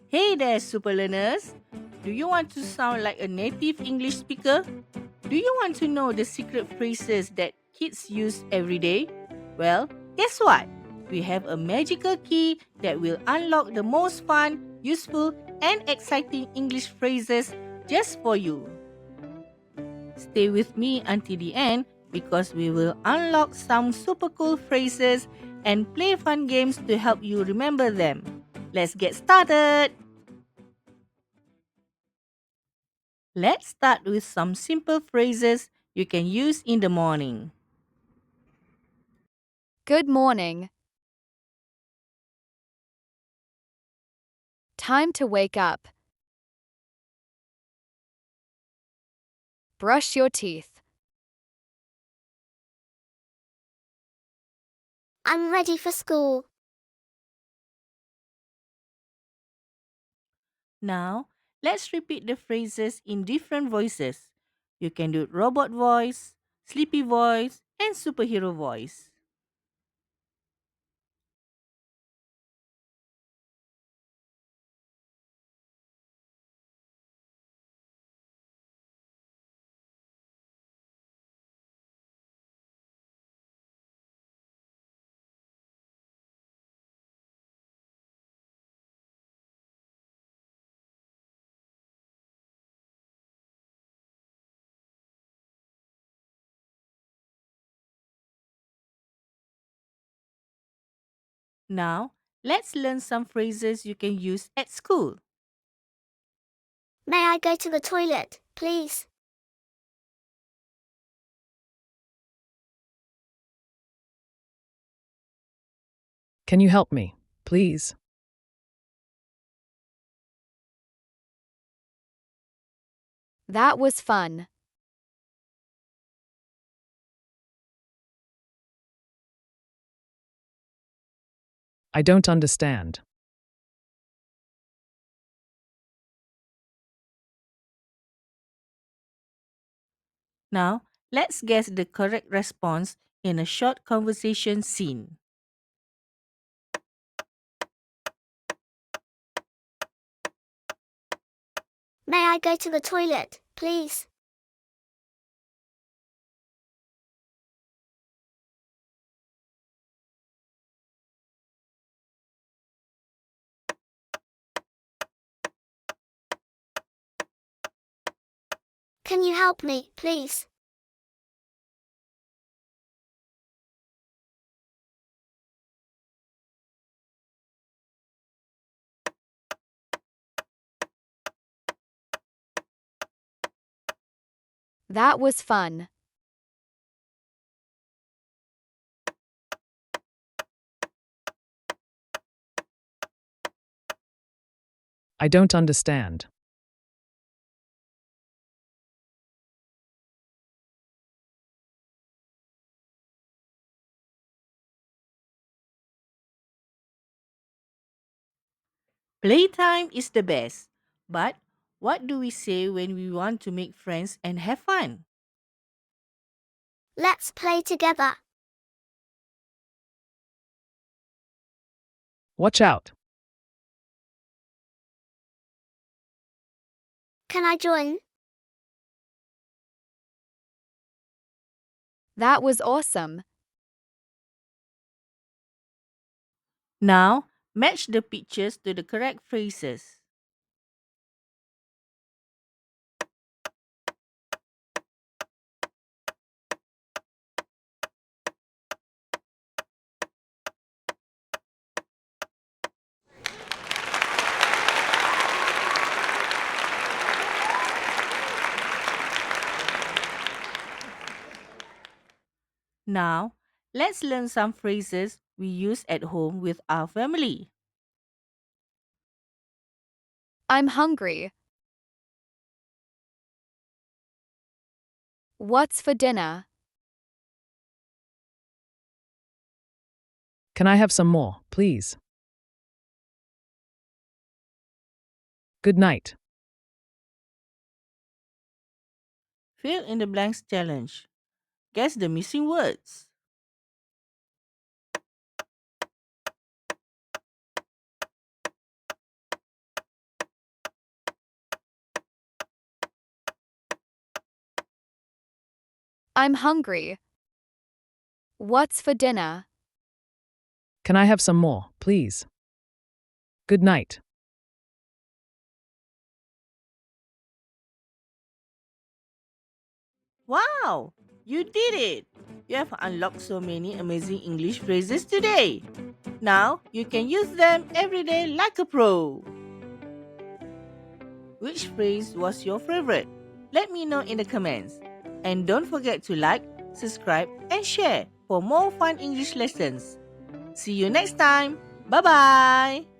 Hey there, super learners! Do you want to sound like a native English speaker? Do you want to know the secret phrases that kids use every day? Well, guess what? We have a magical key that will unlock the most fun, useful, and exciting English phrases just for you. Stay with me until the end because we will unlock some super cool phrases and play fun games to help you remember them. Let's get started! Let's start with some simple phrases you can use in the morning. Good morning. Time to wake up. Brush your teeth. I'm ready for school. Now, let's repeat the phrases in different voices. You can do robot voice, sleepy voice, and superhero voice. Now, let's learn some phrases you can use at school. May I go to the toilet, please? Can you help me, please? That was fun. I don't understand. Now, let's guess the correct response in a short conversation scene. May I go to the toilet, please? Can you help me, please? That was fun. I don't understand. Playtime is the best, but what do we say when we want to make friends and have fun? Let's play together. Watch out. Can I join? That was awesome. Now, match the pictures to the correct phrases. Now, let's learn some phrases we use at home with our family. I'm hungry. What's for dinner? Can I have some more, please? Good night. Fill in the blanks challenge. Guess the missing words. I'm hungry. What's for dinner? Can I have some more, please? Good night. Wow, you did it! You have unlocked so many amazing English phrases today. Now you can use them every day like a pro. Which phrase was your favorite? Let me know in the comments. And don't forget to like, subscribe, and share for more fun English lessons. See you next time. Bye bye.